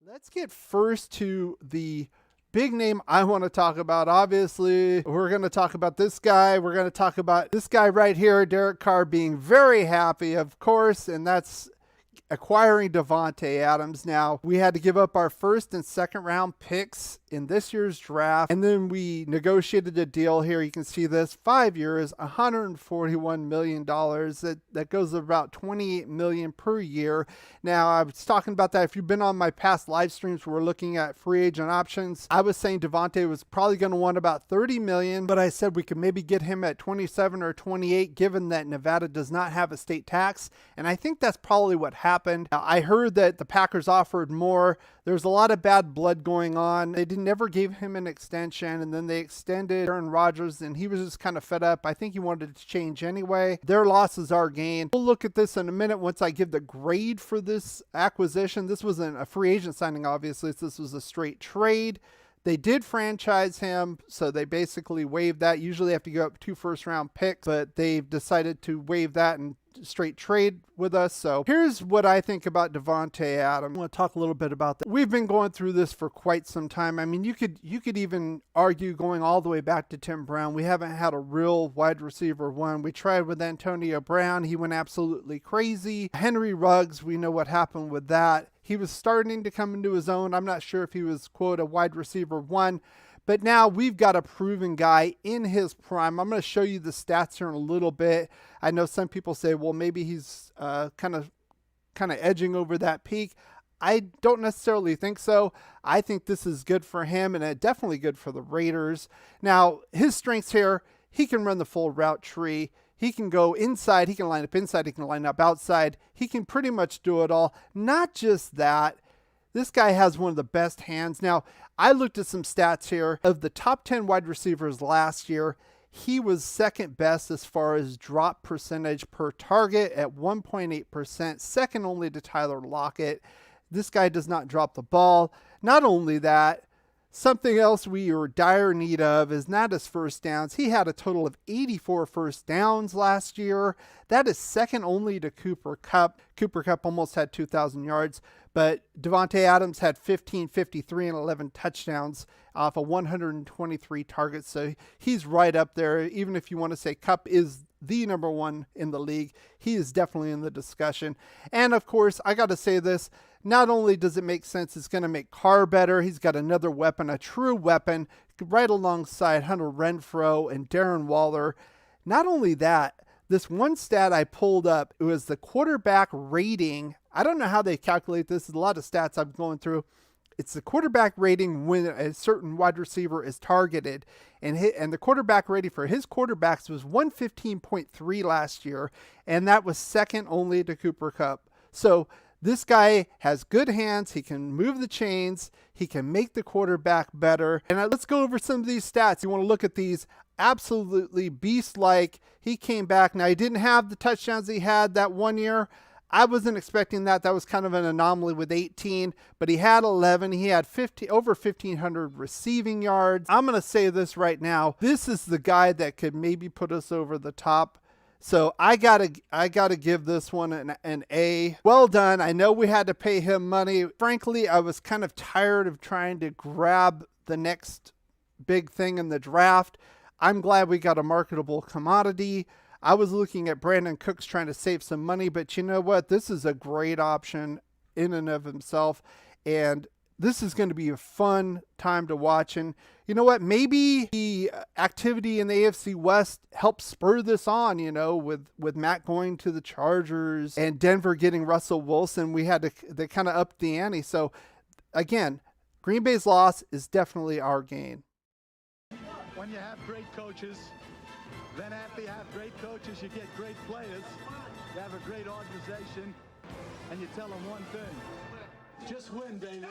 Let's get first to the big name I want to talk about. Obviously, we're going to talk about this guy. We're going to talk about this guy right here, Derek Carr, being very happy, of course, and that's acquiring Davante Adams. Now, we had to give up our first and second round picks in this year's draft, and then we negotiated a deal here. You can see this, 5 years, $141 million. That goes about $28 million per year. Now, I was talking about that. If you've been on my past live streams, we're looking at free agent options. I was saying Davante was probably going to want about $30 million, but I said we could maybe get him at 27 or 28, given that Nevada does not have a state tax, and I think that's probably what happened. Now, I heard that the Packers offered more. There's a lot of bad blood going on. They never gave him an extension, and then they extended Aaron Rodgers, and he was just kind of fed up. I think he wanted to change anyway. Their loss is our gain. We'll look at this in a minute once I give the grade for this acquisition. This wasn't a free agent signing, obviously. This was a straight trade. They did franchise him, so they basically waived that. Usually they have to go up 2 first-round picks, but they've decided to waive that and straight trade with us. So here's what I think about Devonta Adams. I want to talk a little bit about that. We've been going through this for quite some time. I mean, you could even argue going all the way back to Tim Brown. We haven't had a real wide receiver one. We tried with Antonio Brown. He went absolutely crazy. Henry Ruggs, we know what happened with that. He was starting to come into his own. I'm not sure if he was, quote, a wide receiver one. But now we've got a proven guy in his prime. I'm going to show you the stats here in a little bit. I know some people say, well, maybe he's kind of edging over that peak. I don't necessarily think so. I think this is good for him, and definitely good for the Raiders. Now, his strengths here, he can run the full route tree. He can go inside. He can line up inside. He can line up outside. He can pretty much do it all. Not just that. This guy has one of the best hands. Now, I looked at some stats here. Of the top 10 wide receivers last year, he was second best as far as drop percentage per target at 1.8%, second only to Tyler Lockett. This guy does not drop the ball. Not only that, something else we are dire need of is not his first downs. He had a total of 84 first downs last year. That is second only to Cooper Kupp. Cooper Kupp almost had 2,000 yards, but Davante Adams had 15, 53, and 11 touchdowns off of 123 targets. So he's right up there. Even if you want to say Kupp is the number one in the league, he is definitely in the discussion. And of course, I got to say this, not only does it make sense, it's going to make Carr better. He's got another weapon, a true weapon, right alongside Hunter Renfrow and Darren Waller. Not only that, this one stat I pulled up, it was the quarterback rating. I don't know how they calculate this. There's a lot of stats I'm going through. It's the quarterback rating when a certain wide receiver is targeted. And the quarterback rating for his quarterbacks was 115.3 last year, and that was second only to Cooper Kupp. So this guy has good hands. He can move the chains. He can make the quarterback better. And let's go over some of these stats. You want to look at these. Absolutely beast-like. He came back. Now, he didn't have the touchdowns he had that 1 year. I wasn't expecting that. That was kind of an anomaly with 18, but he had 11. He had over 1,500 receiving yards. I'm going to say this right now. This is the guy that could maybe put us over the top. So I gotta give this one an A. Well done. I know we had to pay him money. Frankly, I was kind of tired of trying to grab the next big thing in the draft. I'm glad we got a marketable commodity. I was looking at Brandon Cooks trying to save some money, but you know what? This is a great option in and of himself, and this is going to be a fun time to watch. And you know what? Maybe the activity in the AFC West helps spur this on, with Matt going to the Chargers and Denver getting Russell Wilson. They kind of upped the ante. So again, Green Bay's loss is definitely our gain. When you have great coaches, then after you have great coaches, you get great players. You have a great organization, and you tell them one thing: just win, baby.